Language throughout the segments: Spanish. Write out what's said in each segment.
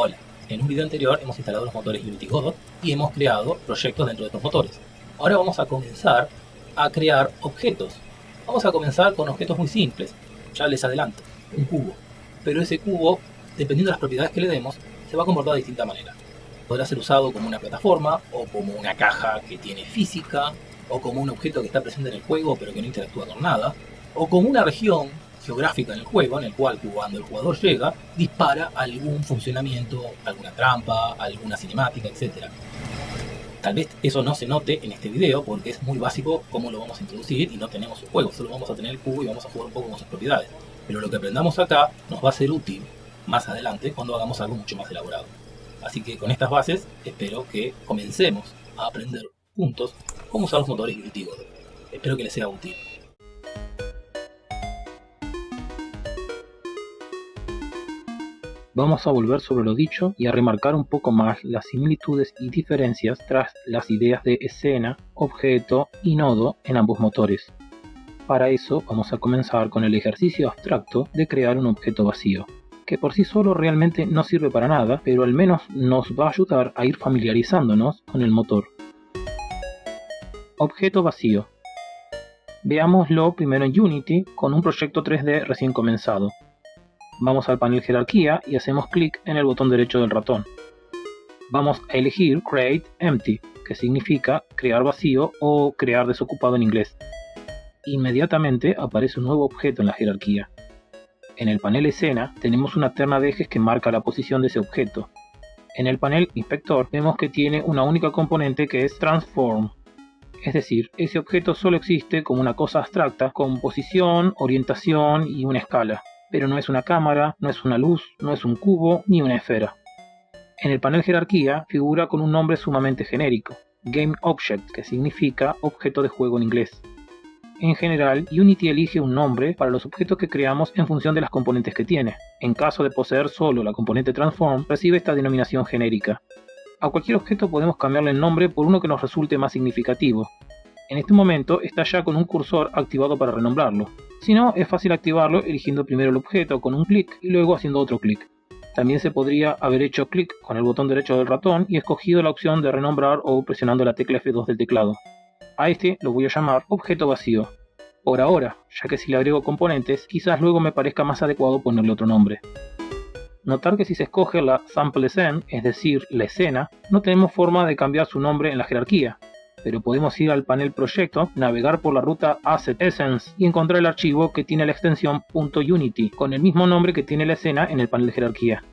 Hola, en un video anterior hemos instalado los motores Unity Godot y hemos creado proyectos dentro de estos motores. Ahora vamos a comenzar a crear objetos. Vamos a comenzar con objetos muy simples, ya les adelanto, un cubo. Pero ese cubo, dependiendo de las propiedades que le demos, se va a comportar de distinta manera. Podrá ser usado como una plataforma, o como una caja que tiene física, o como un objeto que está presente en el juego pero que no interactúa con nada, o como una región geográfica en el juego, en el cual cuando el jugador llega, dispara algún funcionamiento, alguna trampa, alguna cinemática, etc. Tal vez eso no se note en este video porque es muy básico cómo lo vamos a introducir y no tenemos un juego, solo vamos a tener el cubo y vamos a jugar un poco con sus propiedades. Pero lo que aprendamos acá nos va a ser útil más adelante cuando hagamos algo mucho más elaborado. Así que con estas bases espero que comencemos a aprender juntos cómo usar los motores Unity Godot. Espero que les sea útil. Vamos a volver sobre lo dicho y a remarcar un poco más las similitudes y diferencias tras las ideas de escena, objeto y nodo en ambos motores. Para eso vamos a comenzar con el ejercicio abstracto de crear un objeto vacío, que por sí solo realmente no sirve para nada, pero al menos nos va a ayudar a ir familiarizándonos con el motor. Objeto vacío. Veámoslo primero en Unity con un proyecto 3D recién comenzado. Vamos al panel jerarquía y hacemos clic en el botón derecho del ratón. Vamos a elegir Create Empty, que significa crear vacío o crear desocupado en inglés. Inmediatamente aparece un nuevo objeto en la jerarquía. En el panel escena tenemos una terna de ejes que marca la posición de ese objeto. En el panel inspector vemos que tiene una única componente que es Transform. Es decir, ese objeto solo existe como una cosa abstracta con posición, orientación y una escala. Pero no es una cámara, no es una luz, no es un cubo ni una esfera. En el panel jerarquía figura con un nombre sumamente genérico, Game Object, que significa objeto de juego en inglés. En general, Unity elige un nombre para los objetos que creamos en función de las componentes que tiene. En caso de poseer solo la componente Transform, recibe esta denominación genérica. A cualquier objeto podemos cambiarle el nombre por uno que nos resulte más significativo. En este momento está ya con un cursor activado para renombrarlo. Si no, es fácil activarlo eligiendo primero el objeto con un clic y luego haciendo otro clic. También se podría haber hecho clic con el botón derecho del ratón y escogido la opción de renombrar o presionando la tecla F2 del teclado. A este lo voy a llamar objeto vacío. Por ahora, ya que si le agrego componentes, quizás luego me parezca más adecuado ponerle otro nombre. Notar que si se escoge la Sample Scene, es decir, la escena, no tenemos forma de cambiar su nombre en la jerarquía. Pero podemos ir al panel Proyecto, navegar por la ruta Asset Essence y encontrar el archivo que tiene la extensión .unity, con el mismo nombre que tiene la escena en el panel de jerarquía.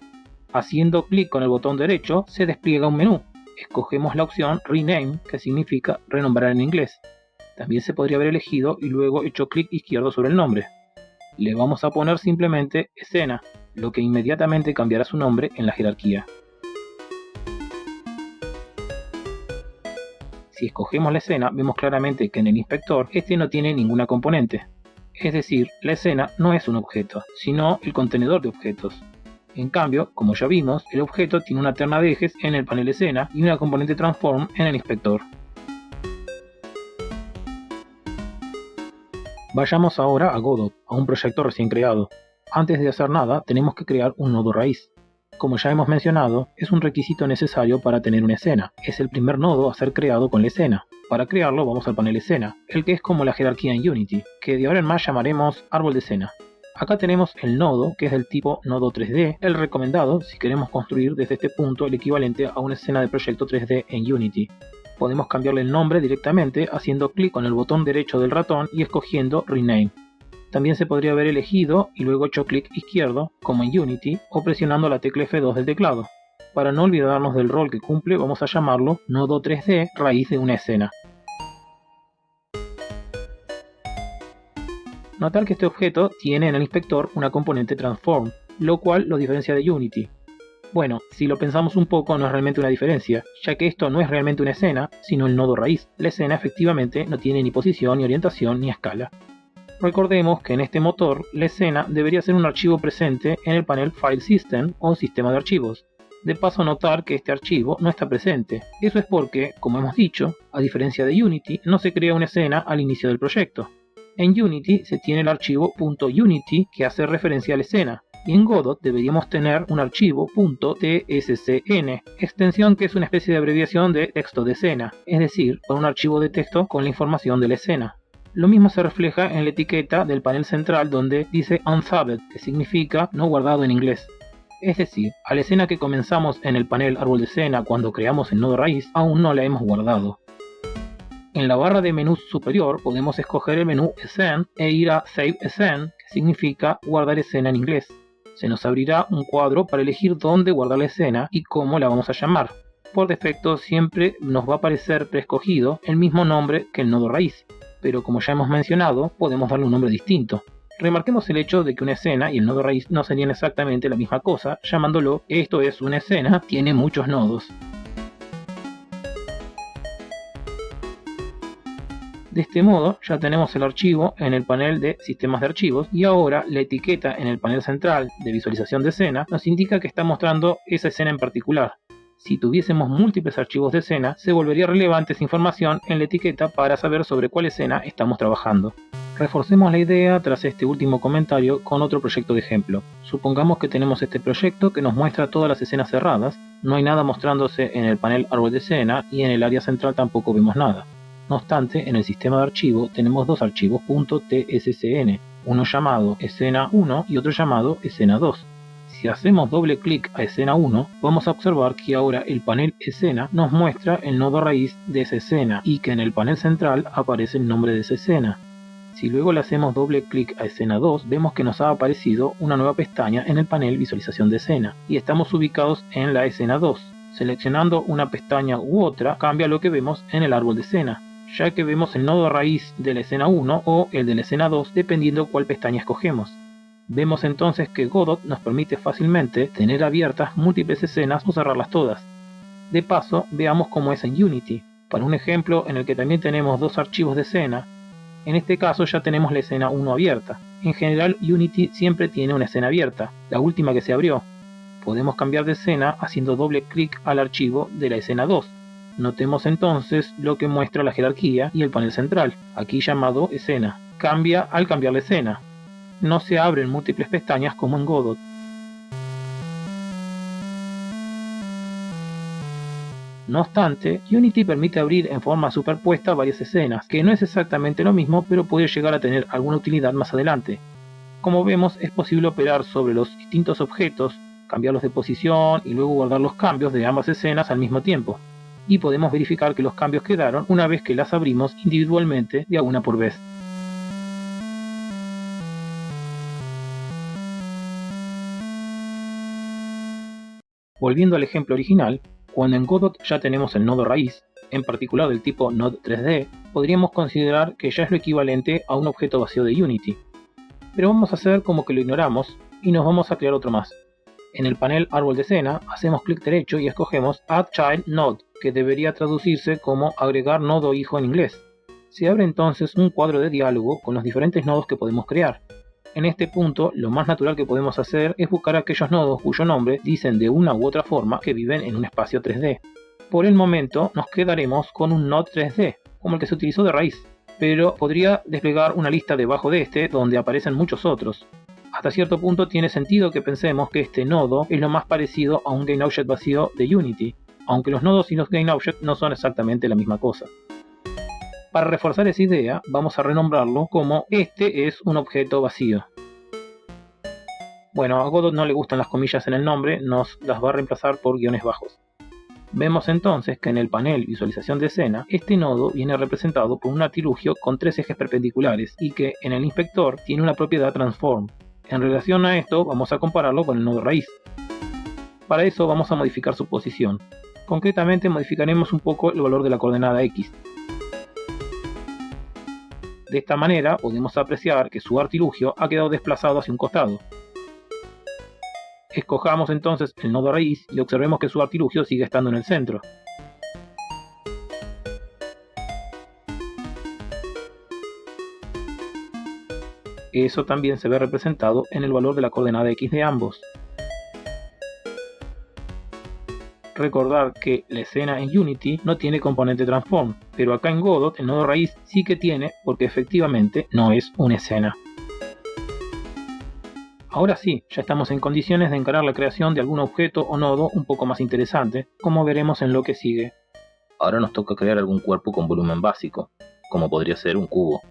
Haciendo clic con el botón derecho, se despliega un menú. Escogemos la opción Rename, que significa renombrar en inglés. También se podría haber elegido y luego hecho clic izquierdo sobre el nombre. Le vamos a poner simplemente Escena, lo que inmediatamente cambiará su nombre en la jerarquía. Si escogemos la escena, vemos claramente que en el inspector este no tiene ninguna componente. Es decir, la escena no es un objeto, sino el contenedor de objetos. En cambio, como ya vimos, el objeto tiene una terna de ejes en el panel escena y una componente transform en el inspector. Vayamos ahora a Godot, a un proyecto recién creado. Antes de hacer nada, tenemos que crear un nodo raíz. Como ya hemos mencionado, es un requisito necesario para tener una escena. Es el primer nodo a ser creado con la escena. Para crearlo vamos al panel escena, el que es como la jerarquía en Unity, que de ahora en más llamaremos árbol de escena. Acá tenemos el nodo, que es del tipo nodo 3D, el recomendado si queremos construir desde este punto el equivalente a una escena de proyecto 3D en Unity. Podemos cambiarle el nombre directamente haciendo clic con el botón derecho del ratón y escogiendo Rename. También se podría haber elegido y luego hecho clic izquierdo, como en Unity, o presionando la tecla F2 del teclado. Para no olvidarnos del rol que cumple, vamos a llamarlo nodo 3D raíz de una escena. Notar que este objeto tiene en el inspector una componente Transform, lo cual lo diferencia de Unity. Bueno, si lo pensamos un poco no es realmente una diferencia, ya que esto no es realmente una escena, sino el nodo raíz. La escena efectivamente no tiene ni posición, ni orientación, ni escala. Recordemos que en este motor, la escena debería ser un archivo presente en el panel File System o Sistema de Archivos. De paso notar que este archivo no está presente. Eso es porque, como hemos dicho, a diferencia de Unity, no se crea una escena al inicio del proyecto. En Unity se tiene el archivo .unity que hace referencia a la escena, Y en Godot deberíamos tener un archivo .tscn, extensión que es una especie de abreviación de texto de escena, es decir, un archivo de texto con la información de la escena. Lo mismo se refleja en la etiqueta del panel central donde dice unsaved, que significa no guardado en inglés. Es decir, a la escena que comenzamos en el panel árbol de escena cuando creamos el nodo raíz, aún no la hemos guardado. En la barra de menú superior podemos escoger el menú Scene e ir a Save Scene, que significa guardar escena en inglés. Se nos abrirá un cuadro para elegir dónde guardar la escena y cómo la vamos a llamar. Por defecto siempre nos va a aparecer preescogido el mismo nombre que el nodo raíz, pero como ya hemos mencionado, podemos darle un nombre distinto. Remarquemos el hecho de que una escena y el nodo raíz no serían exactamente la misma cosa, llamándolo esto es una escena, tiene muchos nodos. De este modo ya tenemos el archivo en el panel de sistemas de archivos y ahora la etiqueta en el panel central de visualización de escena nos indica que está mostrando esa escena en particular. Si tuviésemos múltiples archivos de escena, se volvería relevante esa información en la etiqueta para saber sobre cuál escena estamos trabajando. Reforcemos la idea tras este último comentario con otro proyecto de ejemplo. Supongamos que tenemos este proyecto que nos muestra todas las escenas cerradas, no hay nada mostrándose en el panel árbol de escena y en el área central tampoco vemos nada. No obstante, en el sistema de archivo tenemos dos archivos .tscn, uno llamado escena 1 y otro llamado escena 2. Si hacemos doble clic a escena 1, vamos a observar que ahora el panel escena nos muestra el nodo raíz de esa escena y que en el panel central aparece el nombre de esa escena. Si luego le hacemos doble clic a escena 2, vemos que nos ha aparecido una nueva pestaña en el panel visualización de escena y estamos ubicados en la escena 2. Seleccionando una pestaña u otra cambia lo que vemos en el árbol de escena, ya que vemos el nodo raíz de la escena 1 o el de la escena 2 dependiendo cuál pestaña escogemos. Vemos entonces que Godot nos permite fácilmente tener abiertas múltiples escenas o cerrarlas todas. De paso, veamos cómo es en Unity. Para un ejemplo en el que también tenemos dos archivos de escena, en este caso ya tenemos la escena 1 abierta. En general Unity siempre tiene una escena abierta, la última que se abrió. Podemos cambiar de escena haciendo doble clic al archivo de la escena 2. Notemos entonces lo que muestra la jerarquía y el panel central, aquí llamado escena. Cambia al cambiar la escena. No se abren múltiples pestañas como en Godot. No obstante, Unity permite abrir en forma superpuesta varias escenas, que no es exactamente lo mismo, pero puede llegar a tener alguna utilidad más adelante. Como vemos, es posible operar sobre los distintos objetos, cambiarlos de posición y luego guardar los cambios de ambas escenas al mismo tiempo. Y podemos verificar que los cambios quedaron una vez que las abrimos individualmente de a una por vez. Volviendo al ejemplo original, cuando en Godot ya tenemos el nodo raíz, en particular del tipo Node 3D, podríamos considerar que ya es lo equivalente a un objeto vacío de Unity. Pero vamos a hacer como que lo ignoramos y nos vamos a crear otro más. En el panel árbol de escena, hacemos clic derecho y escogemos Add Child Node, que debería traducirse como agregar nodo hijo en inglés. Se abre entonces un cuadro de diálogo con los diferentes nodos que podemos crear. En este punto, lo más natural que podemos hacer es buscar aquellos nodos cuyo nombre dicen de una u otra forma que viven en un espacio 3D. Por el momento, nos quedaremos con un node 3D, como el que se utilizó de raíz, pero podría desplegar una lista debajo de este donde aparecen muchos otros. Hasta cierto punto tiene sentido que pensemos que este nodo es lo más parecido a un GainObject vacío de Unity, aunque los nodos y los GainObject no son exactamente la misma cosa. Para reforzar esa idea, vamos a renombrarlo como este es un objeto vacío. Bueno, a Godot no le gustan las comillas en el nombre, nos las va a reemplazar por guiones bajos. Vemos entonces que en el panel visualización de escena, este nodo viene representado por un artilugio con tres ejes perpendiculares y que en el inspector tiene una propiedad transform. En relación a esto, vamos a compararlo con el nodo raíz. Para eso vamos a modificar su posición. Concretamente modificaremos un poco el valor de la coordenada X. De esta manera podemos apreciar que su artilugio ha quedado desplazado hacia un costado. Escojamos entonces el nodo raíz y observemos que su artilugio sigue estando en el centro. Eso también se ve representado en el valor de la coordenada X de ambos. Recordar que la escena en Unity no tiene componente transform, pero acá en Godot el nodo raíz sí que tiene porque efectivamente no es una escena. Ahora sí, ya estamos en condiciones de encarar la creación de algún objeto o nodo un poco más interesante, como veremos en lo que sigue. Ahora nos toca crear algún cuerpo con volumen básico, como podría ser un cubo.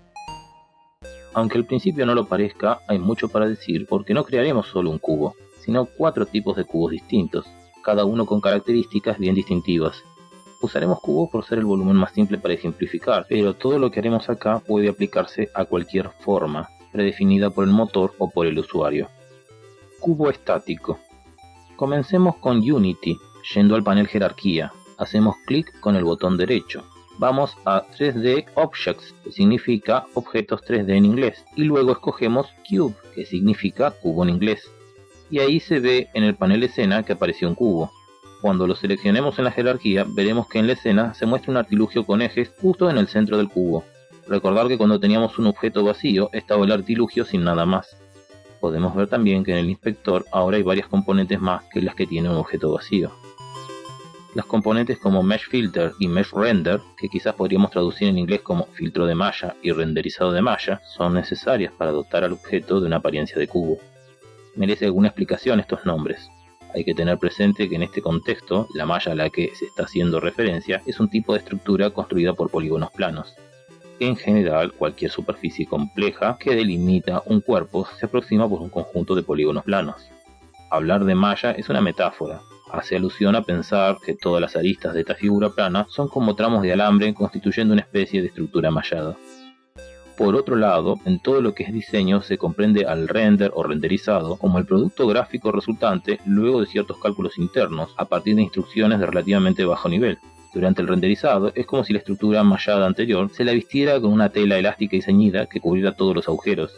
Aunque al principio no lo parezca, hay mucho para decir porque no crearemos solo un cubo, sino 4 tipos de cubos distintos, cada uno con características bien distintivas. Usaremos cubos por ser el volumen más simple para ejemplificar, pero todo lo que haremos acá puede aplicarse a cualquier forma, predefinida por el motor o por el usuario. Cubo estático. Comencemos con Unity, yendo al panel Jerarquía. Hacemos clic con el botón derecho. Vamos a 3D Objects, que significa objetos 3D en inglés, y luego escogemos Cube, que significa cubo en inglés. Y ahí se ve en el panel escena que apareció un cubo. Cuando lo seleccionemos en la jerarquía, veremos que en la escena se muestra un artilugio con ejes justo en el centro del cubo. Recordar que cuando teníamos un objeto vacío estaba el artilugio sin nada más. Podemos ver también que en el inspector ahora hay varias componentes más que las que tiene un objeto vacío. Las componentes como Mesh Filter y Mesh Render, que quizás podríamos traducir en inglés como filtro de malla y renderizado de malla, son necesarias para dotar al objeto de una apariencia de cubo. Merece alguna explicación estos nombres. Hay que tener presente que en este contexto, la malla a la que se está haciendo referencia es un tipo de estructura construida por polígonos planos. En general, cualquier superficie compleja que delimita un cuerpo se aproxima por un conjunto de polígonos planos. Hablar de malla es una metáfora. Hace alusión a pensar que todas las aristas de esta figura plana son como tramos de alambre constituyendo una especie de estructura mallada. Por otro lado, en todo lo que es diseño se comprende al render o renderizado como el producto gráfico resultante luego de ciertos cálculos internos a partir de instrucciones de relativamente bajo nivel. Durante el renderizado es como si la estructura mallada anterior se la vistiera con una tela elástica y ceñida que cubriera todos los agujeros.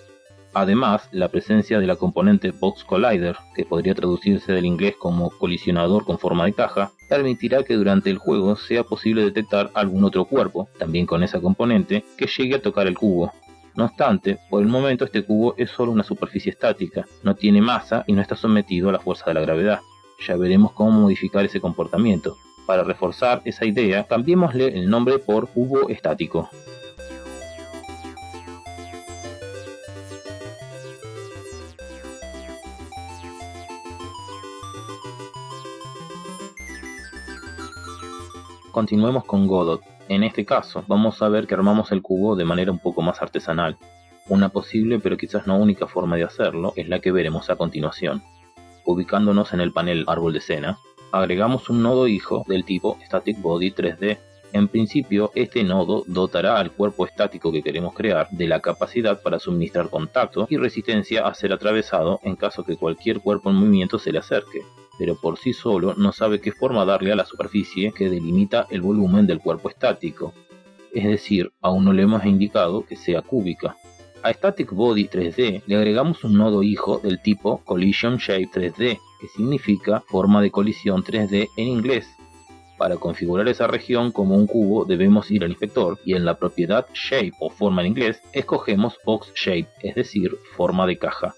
Además, la presencia de la componente Box Collider, que podría traducirse del inglés como colisionador con forma de caja, permitirá que durante el juego sea posible detectar algún otro cuerpo, también con esa componente, que llegue a tocar el cubo. No obstante, por el momento este cubo es solo una superficie estática, no tiene masa y no está sometido a la fuerza de la gravedad. Ya veremos cómo modificar ese comportamiento. Para reforzar esa idea, cambiémosle el nombre por cubo estático. Continuemos con Godot. En este caso, vamos a ver que armamos el cubo de manera un poco más artesanal. Una posible, pero quizás no única forma de hacerlo, es la que veremos a continuación. Ubicándonos en el panel Árbol de escena, agregamos un nodo hijo del tipo Static Body 3D. En principio, este nodo dotará al cuerpo estático que queremos crear de la capacidad para suministrar contacto y resistencia a ser atravesado en caso que cualquier cuerpo en movimiento se le acerque, pero por sí solo no sabe qué forma darle a la superficie que delimita el volumen del cuerpo estático, es decir, aún no le hemos indicado que sea cúbica. A Static Body 3D le agregamos un nodo hijo del tipo Collision Shape 3D, que significa forma de colisión 3D en inglés. Para configurar esa región como un cubo debemos ir al inspector y en la propiedad Shape o forma en inglés escogemos Box Shape, es decir, forma de caja.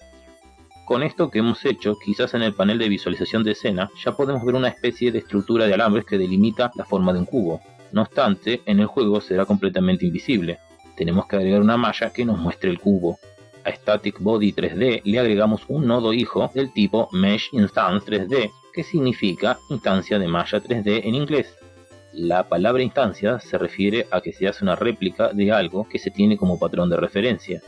Con esto que hemos hecho, quizás en el panel de visualización de escena ya podemos ver una especie de estructura de alambres que delimita la forma de un cubo. No obstante, en el juego será completamente invisible. Tenemos que agregar una malla que nos muestre el cubo. A Static Body 3D le agregamos un nodo hijo del tipo Mesh Instance 3D, que significa instancia de malla 3D en inglés. La palabra instancia se refiere a que se hace una réplica de algo que se tiene como patrón de referencia.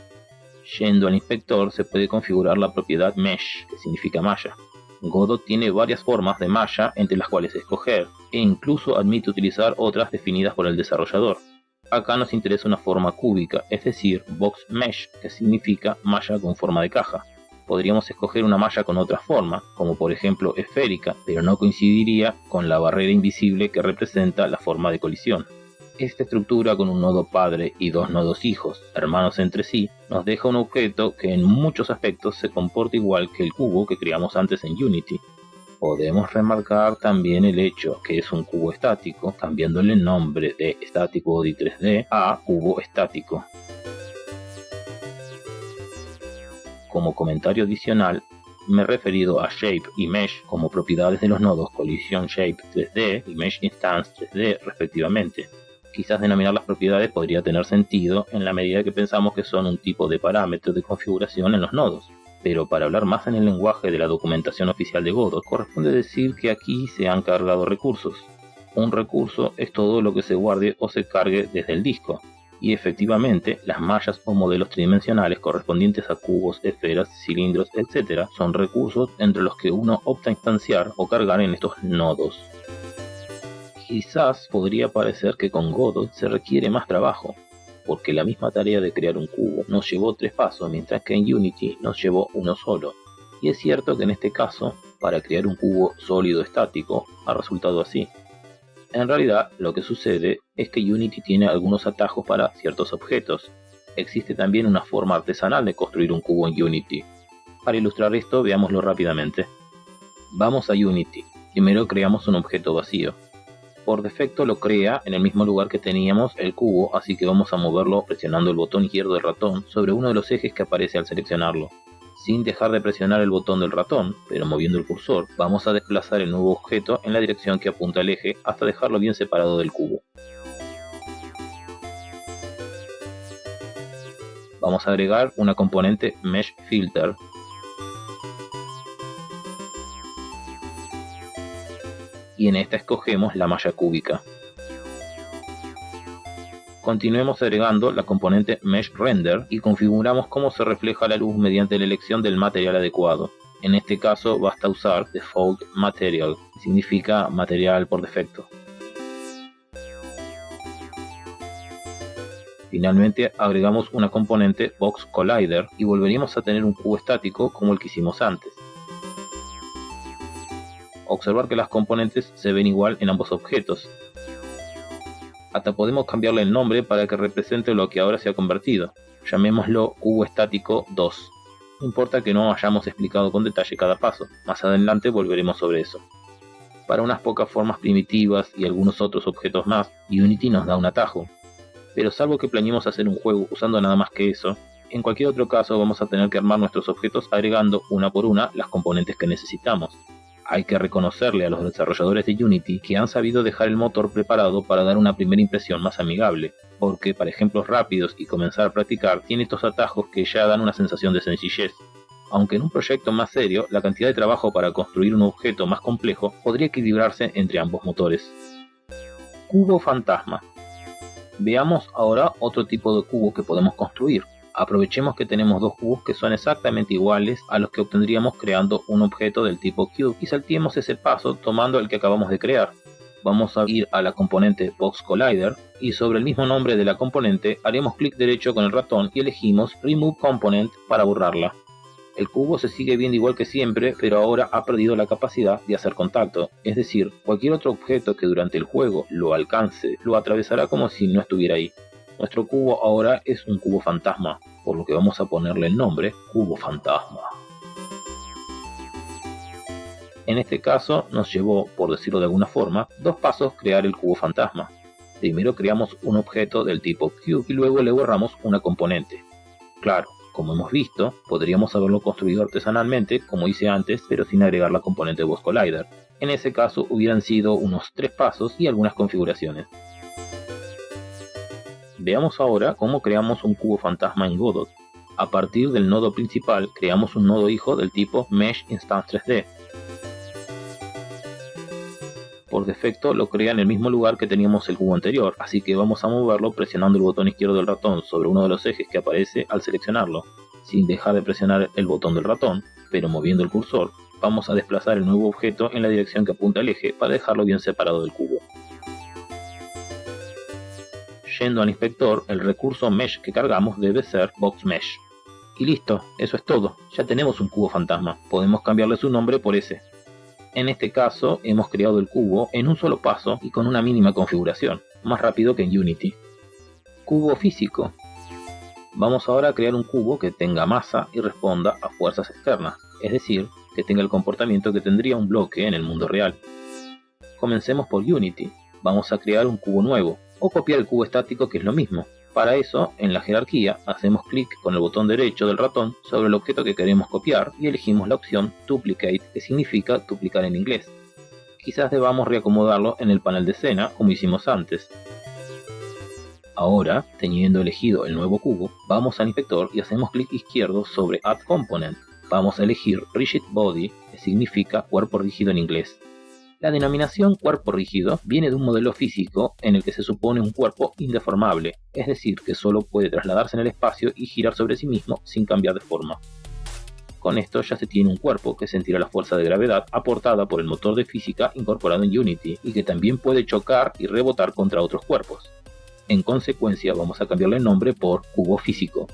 Yendo al inspector se puede configurar la propiedad Mesh, que significa malla. Godot tiene varias formas de malla entre las cuales escoger, e incluso admite utilizar otras definidas por el desarrollador. Acá nos interesa una forma cúbica, es decir, Box Mesh, que significa malla con forma de caja. Podríamos escoger una malla con otra forma, como por ejemplo esférica, pero no coincidiría con la barrera invisible que representa la forma de colisión. Esta estructura con un nodo padre y dos nodos hijos, hermanos entre sí, nos deja un objeto que en muchos aspectos se comporta igual que el cubo que creamos antes en Unity. Podemos remarcar también el hecho que es un cubo estático, cambiándole el nombre de Static Body 3D a cubo estático. Como comentario adicional, me he referido a Shape y Mesh como propiedades de los nodos Collision Shape 3D y Mesh Instance 3D respectivamente. Quizás denominar las propiedades podría tener sentido en la medida que pensamos que son un tipo de parámetro de configuración en los nodos, pero para hablar más en el lenguaje de la documentación oficial de Godot, corresponde decir que aquí se han cargado recursos. Un recurso es todo lo que se guarde o se cargue desde el disco, y efectivamente las mallas o modelos tridimensionales correspondientes a cubos, esferas, cilindros, etc. son recursos entre los que uno opta a instanciar o cargar en estos nodos. Quizás podría parecer que con Godot se requiere más trabajo, porque la misma tarea de crear un cubo nos llevó 3 pasos, mientras que en Unity nos llevó uno solo. Y es cierto que en este caso, para crear un cubo sólido estático, ha resultado así. En realidad, lo que sucede es que Unity tiene algunos atajos para ciertos objetos. Existe también una forma artesanal de construir un cubo en Unity. Para ilustrar esto, veámoslo rápidamente. Vamos a Unity. Primero creamos un objeto vacío. Por defecto lo crea en el mismo lugar que teníamos el cubo, así que vamos a moverlo presionando el botón izquierdo del ratón sobre uno de los ejes que aparece al seleccionarlo. Sin dejar de presionar el botón del ratón, pero moviendo el cursor, vamos a desplazar el nuevo objeto en la dirección que apunta el eje hasta dejarlo bien separado del cubo. Vamos a agregar una componente Mesh Filter. Y en esta escogemos la malla cúbica. Continuemos agregando la componente Mesh Render y configuramos cómo se refleja la luz mediante la elección del material adecuado. En este caso basta usar Default Material, que significa material por defecto. Finalmente agregamos una componente Box Collider y volveríamos a tener un cubo estático como el que hicimos antes. Observar que las componentes se ven igual en ambos objetos. Hasta podemos cambiarle el nombre para que represente lo que ahora se ha convertido. Llamémoslo cubo estático 2. No importa que no hayamos explicado con detalle cada paso, más adelante volveremos sobre eso. Para unas pocas formas primitivas y algunos otros objetos más, Unity nos da un atajo. Pero salvo que planeemos hacer un juego usando nada más que eso, en cualquier otro caso vamos a tener que armar nuestros objetos agregando una por una las componentes que necesitamos. Hay que reconocerle a los desarrolladores de Unity que han sabido dejar el motor preparado para dar una primera impresión más amigable, porque para ejemplos rápidos y comenzar a practicar tiene estos atajos que ya dan una sensación de sencillez. Aunque en un proyecto más serio, la cantidad de trabajo para construir un objeto más complejo podría equilibrarse entre ambos motores. Cubo fantasma. Veamos ahora otro tipo de cubo que podemos construir. Aprovechemos que tenemos dos cubos que son exactamente iguales a los que obtendríamos creando un objeto del tipo Cube y salteemos ese paso tomando el que acabamos de crear. Vamos a ir a la componente Box Collider y sobre el mismo nombre de la componente haremos clic derecho con el ratón y elegimos Remove Component para borrarla. El cubo se sigue viendo igual que siempre, pero ahora ha perdido la capacidad de hacer contacto, es decir, cualquier otro objeto que durante el juego lo alcance lo atravesará como si no estuviera ahí. Nuestro cubo ahora es un cubo fantasma, por lo que vamos a ponerle el nombre Cubo Fantasma. En este caso nos llevó, por decirlo de alguna forma, 2 pasos crear el cubo fantasma. Primero creamos un objeto del tipo Cube y luego le borramos una componente. Claro, como hemos visto, podríamos haberlo construido artesanalmente como hice antes, pero sin agregar la componente Box Collider. En ese caso hubieran sido unos 3 pasos y algunas configuraciones. Veamos ahora cómo creamos un cubo fantasma en Godot. A partir del nodo principal creamos un nodo hijo del tipo Mesh Instance 3D. Por defecto lo crea en el mismo lugar que teníamos el cubo anterior, así que vamos a moverlo presionando el botón izquierdo del ratón sobre uno de los ejes que aparece al seleccionarlo. Sin dejar de presionar el botón del ratón, pero moviendo el cursor, vamos a desplazar el nuevo objeto en la dirección que apunta el eje para dejarlo bien separado del cubo. Yendo al inspector, el recurso Mesh que cargamos debe ser Box Mesh. Y listo, eso es todo, ya tenemos un cubo fantasma, podemos cambiarle su nombre por ese. En este caso, hemos creado el cubo en un solo paso y con una mínima configuración, más rápido que en Unity. Cubo físico. Vamos ahora a crear un cubo que tenga masa y responda a fuerzas externas, es decir, que tenga el comportamiento que tendría un bloque en el mundo real. Comencemos por Unity, vamos a crear un cubo nuevo, o copiar el cubo estático que es lo mismo. Para eso, en la jerarquía, hacemos clic con el botón derecho del ratón sobre el objeto que queremos copiar y elegimos la opción Duplicate, que significa duplicar en inglés. Quizás debamos reacomodarlo en el panel de escena, como hicimos antes. Ahora, teniendo elegido el nuevo cubo, vamos al inspector y hacemos clic izquierdo sobre Add Component. Vamos a elegir Rigid Body, que significa cuerpo rígido en inglés. La denominación cuerpo rígido viene de un modelo físico en el que se supone un cuerpo indeformable, es decir, que solo puede trasladarse en el espacio y girar sobre sí mismo sin cambiar de forma. Con esto ya se tiene un cuerpo que sentirá la fuerza de gravedad aportada por el motor de física incorporado en Unity y que también puede chocar y rebotar contra otros cuerpos. En consecuencia, vamos a cambiarle el nombre por cubo físico.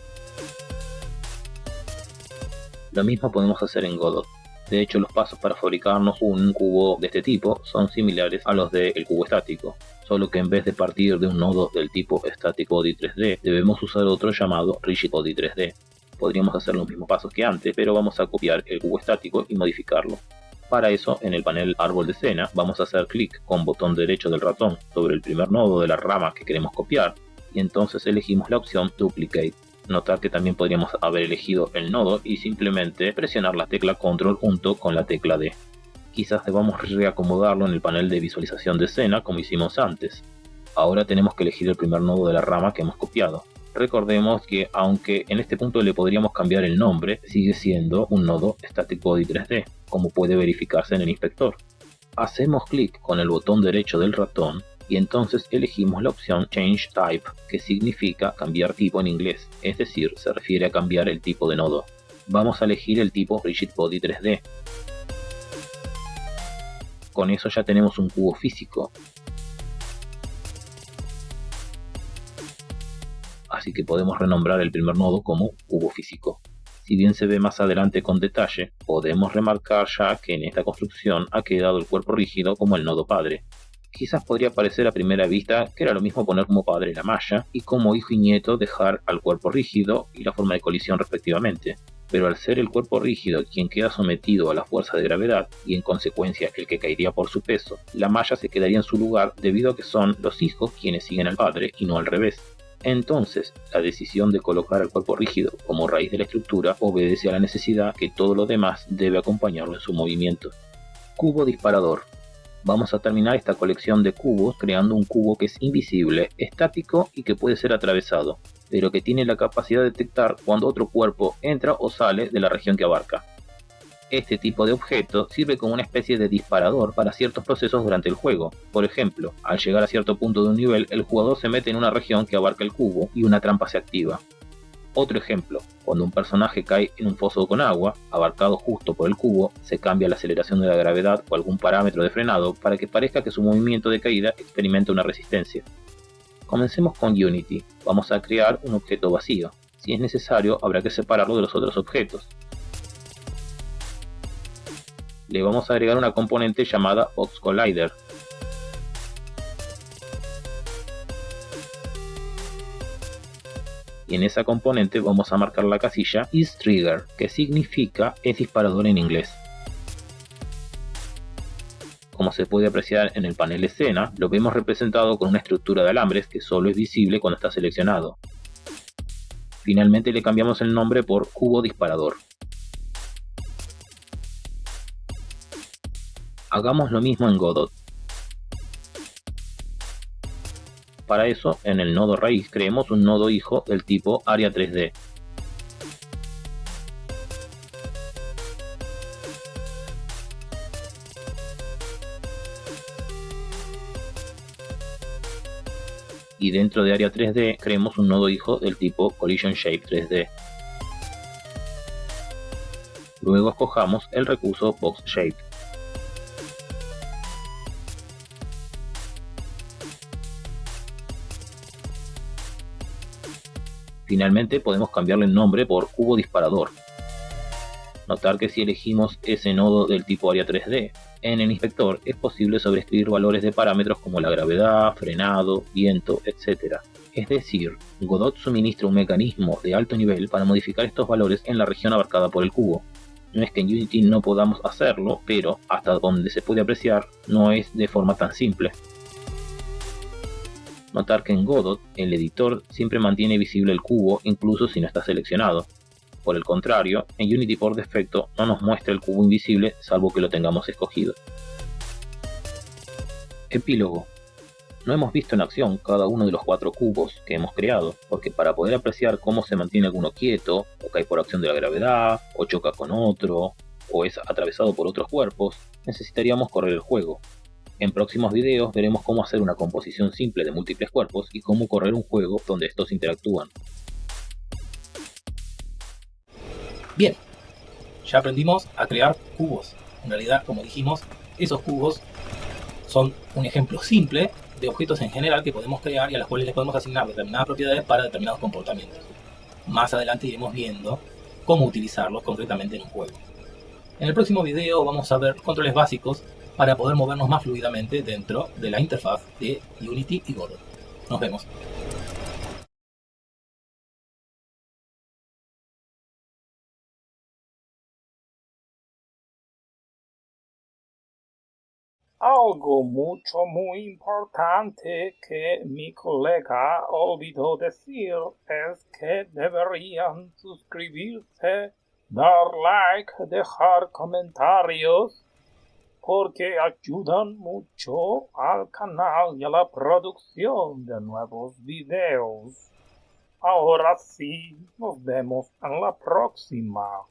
Lo mismo podemos hacer en Godot. De hecho, los pasos para fabricarnos un cubo de este tipo son similares a los del cubo estático, solo que en vez de partir de un nodo del tipo Static Body 3D, debemos usar otro llamado Rigid Body 3D. Podríamos hacer los mismos pasos que antes, pero vamos a copiar el cubo estático y modificarlo. Para eso, en el panel Árbol de Escena, vamos a hacer clic con botón derecho del ratón sobre el primer nodo de la rama que queremos copiar, y entonces elegimos la opción Duplicate. Notar que también podríamos haber elegido el nodo y simplemente presionar la tecla Control junto con la tecla D. Quizás debamos reacomodarlo en el panel de visualización de escena como hicimos antes. Ahora tenemos que elegir el primer nodo de la rama que hemos copiado. Recordemos que aunque en este punto le podríamos cambiar el nombre, sigue siendo un nodo Static Body 3D, como puede verificarse en el inspector. Hacemos clic con el botón derecho del ratón y entonces elegimos la opción Change Type, que significa cambiar tipo en inglés, es decir, se refiere a cambiar el tipo de nodo. Vamos a elegir el tipo Rigid Body 3D. Con eso ya tenemos un cubo físico. Así que podemos renombrar el primer nodo como cubo físico. Si bien se ve más adelante con detalle, podemos remarcar ya que en esta construcción ha quedado el cuerpo rígido como el nodo padre. Quizás podría parecer a primera vista que era lo mismo poner como padre la malla y como hijo y nieto dejar al cuerpo rígido y la forma de colisión respectivamente. Pero al ser el cuerpo rígido quien queda sometido a la fuerza de gravedad y en consecuencia el que caería por su peso, la malla se quedaría en su lugar debido a que son los hijos quienes siguen al padre y no al revés. Entonces, la decisión de colocar al cuerpo rígido como raíz de la estructura obedece a la necesidad que todo lo demás debe acompañarlo en su movimiento. Cubo disparador. Vamos a terminar esta colección de cubos creando un cubo que es invisible, estático y que puede ser atravesado, pero que tiene la capacidad de detectar cuando otro cuerpo entra o sale de la región que abarca. Este tipo de objeto sirve como una especie de disparador para ciertos procesos durante el juego. Por ejemplo, al llegar a cierto punto de un nivel, el jugador se mete en una región que abarca el cubo y una trampa se activa. Otro ejemplo, cuando un personaje cae en un foso con agua, abarcado justo por el cubo, se cambia la aceleración de la gravedad o algún parámetro de frenado para que parezca que su movimiento de caída experimenta una resistencia. Comencemos con Unity. Vamos a crear un objeto vacío. Si es necesario, habrá que separarlo de los otros objetos. Le vamos a agregar una componente llamada Box Collider. Y en esa componente vamos a marcar la casilla isTrigger, que significa es disparador en inglés. Como se puede apreciar en el panel escena, lo vemos representado con una estructura de alambres que solo es visible cuando está seleccionado. Finalmente le cambiamos el nombre por cubo disparador. Hagamos lo mismo en Godot. Para eso, en el nodo raíz creemos un nodo hijo del tipo Area 3D. Y dentro de Area 3D creemos un nodo hijo del tipo Collision Shape 3D. Luego escojamos el recurso Box Shape. Finalmente podemos cambiarle el nombre por cubo disparador. Notar que si elegimos ese nodo del tipo Area 3D, en el inspector es posible sobreescribir valores de parámetros como la gravedad, frenado, viento, etc. Es decir, Godot suministra un mecanismo de alto nivel para modificar estos valores en la región abarcada por el cubo. No es que en Unity no podamos hacerlo, pero hasta donde se puede apreciar no es de forma tan simple. Notar que en Godot el editor siempre mantiene visible el cubo incluso si no está seleccionado. Por el contrario, en Unity por defecto no nos muestra el cubo invisible salvo que lo tengamos escogido. Epílogo. No hemos visto en acción cada uno de los 4 cubos que hemos creado, porque para poder apreciar cómo se mantiene alguno quieto, o cae por acción de la gravedad, o choca con otro, o es atravesado por otros cuerpos, necesitaríamos correr el juego. En próximos videos veremos cómo hacer una composición simple de múltiples cuerpos y cómo correr un juego donde estos interactúan. Bien, ya aprendimos a crear cubos. En realidad, como dijimos, esos cubos son un ejemplo simple de objetos en general que podemos crear y a los cuales les podemos asignar determinadas propiedades para determinados comportamientos. Más adelante iremos viendo cómo utilizarlos concretamente en un juego. En el próximo video vamos a ver controles básicos para poder movernos más fluidamente dentro de la interfaz de Unity y Godot. Nos vemos. Algo muy importante que mi colega olvidó decir es que deberían suscribirse, dar like, dejar comentarios, porque ayudan mucho al canal y a la producción de nuevos videos. Ahora sí, nos vemos en la próxima.